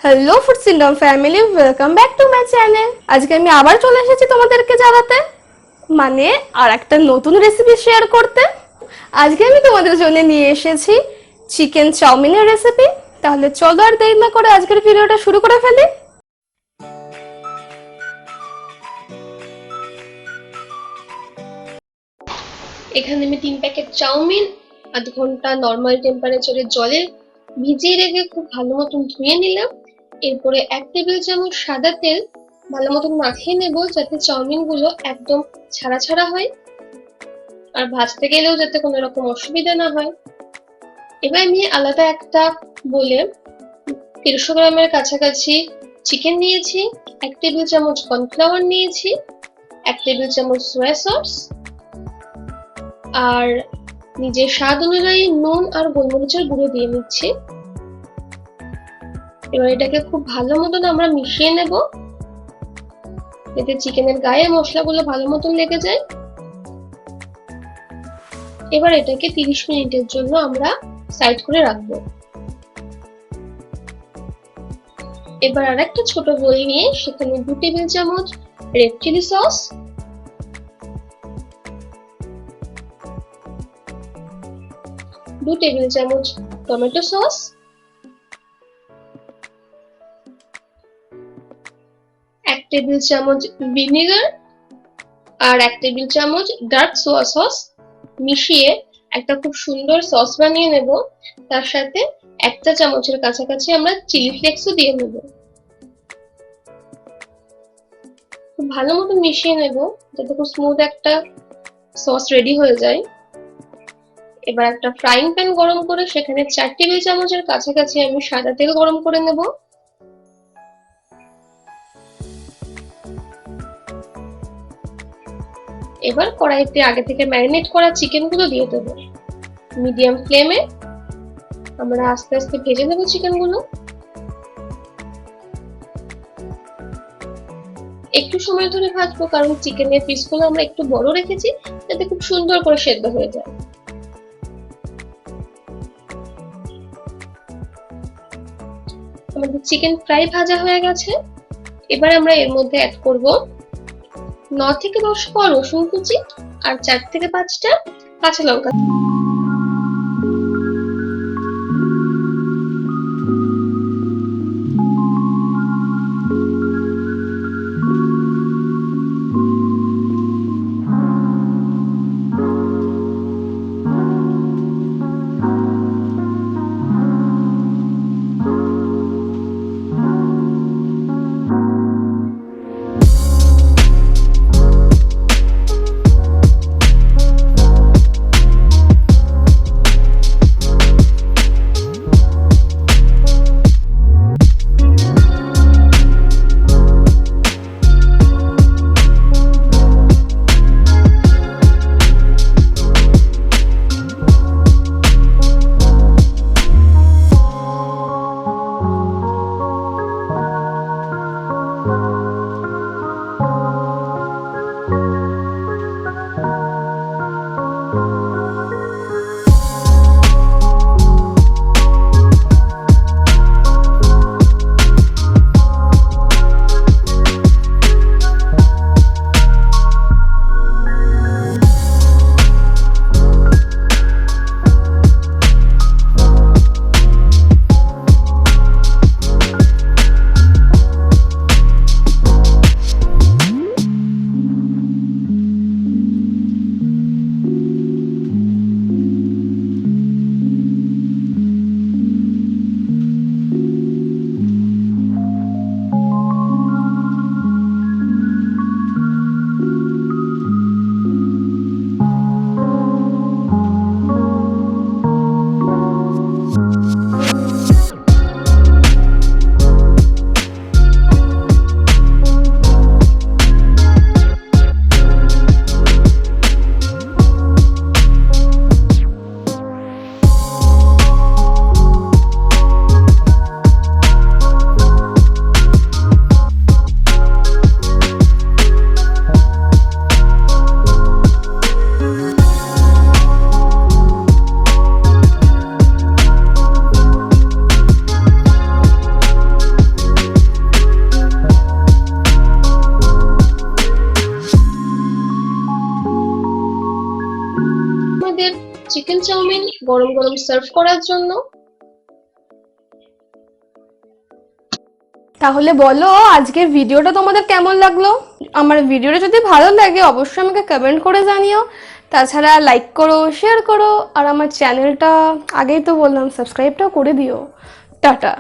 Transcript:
Hello food syndrome family, welcome back to my channel. আজকে আমি আবার চলে এসেছি তোমাদেরকে জানাতে, মানে আর একটা নতুন রেসিপি শেয়ার করতে। আজকে আমি তোমাদের জন্য নিয়ে এসেছি চিকেন চাউমিনের রেসিপি। তাহলে চলো আর দেরি না করে আজকের ভিডিওটা শুরু করে ফেলি। এখানে আমি 3 প্যাকেট চাউমিন আধ ঘন্টা নর্মাল টেম্পারেচারে জলে ভিজিয়ে রেখে খুব ভালো মতন ধুয়ে নিলাম। এরপরে 1 টেবিল চামচ সাদা তেল ভালো মতন মাখিয়ে নেব, যাতে চাউমিন গুলো একদম ছাড়া ছাড়া হয় আর ভাজতে গেলেও যাতে কোনো রকম অসুবিধা না হয়। এবার আমি আলাদা একটা বলে 150 গ্রামের কাছাকাছি চিকেন নিয়েছি, 1 টেবিল চামচ কর্নফ্লাওয়ার নিয়েছি, 1 টেবিল চামচ সয়া সস আর নিজের স্বাদ অনুযায়ী নুন আর গোলমরিচের গুঁড়ো দিয়ে নিচ্ছি। এবার এটাকে খুব ভালো মতন আমরা মিশিয়ে নেব, যাতে চিকেনের গায়ে মশলাগুলো ভালো মতন লেগে যায়। এবার এটাকে 30 মিনিটের জন্য আমরা সাইড করে রাখবো। এবার আরেকটা ছোট বোল নিয়ে সেখানে 2 টেবিল চামচ রেড চিলি সস, 2 টেবিল চামচ টমেটো সস, 1 টেবিল চামচ ভিনেগার আর 1 টেবিল চামচ ডার্ক সোয়া সস মিশিয়ে একটা খুব সুন্দর সস বানিয়ে নেব। তার সাথে 1 চা চামচের কাছাকাছি আমরা চিলি ফ্লেক্সও দিয়ে নেব। খুব ভালো মতো মিশিয়ে নেব যাতে খুব স্মুথ একটা সস রেডি হয়ে যায়। এবার একটা ফ্রাইং প্যান গরম করে সেখানে 4 টেবিল চামচের কাছাকাছি আমি সাদা তেল গরম করে নেব। এবার কড়াইতে আগে থেকে ম্যারিনেট করা চিকেন গুলো দিয়ে দেব। মিডিয়াম ফ্লেমে আমরা আস্তে আস্তে ভেজে নেব চিকেন গুলো। একটু সময় ধরে ভাজবো, কারণ চিকেনের পিসগুলো আমরা একটু বড় রেখেছি যাতে খুব সুন্দর করে সেদ্ধ হয়ে যায়। আমাদের চিকেন ফ্রাই ভাজা হয়ে গেছে। এবার আমরা এর মধ্যে অ্যাড করব 9 থেকে 10 কোয়া রসুন কুচি আর 4 থেকে 5টা কাঁচা লঙ্কা। চিকেন চাউমিন গরম গরম সার্ভ করার জন্য। তাহলে বলো আজকের ভিডিওটা তোমাদের কেমন লাগলো? আমার ভিডিওটা যদি ভালো লাগে অবশ্যই আমাকে কমেন্ট করে জানিও। তাছাড়া লাইক করো, শেয়ার করো, আর আমার চ্যানেলটা আগেই তো বললাম সাবস্ক্রাইবটাও করে দিও। টাটা।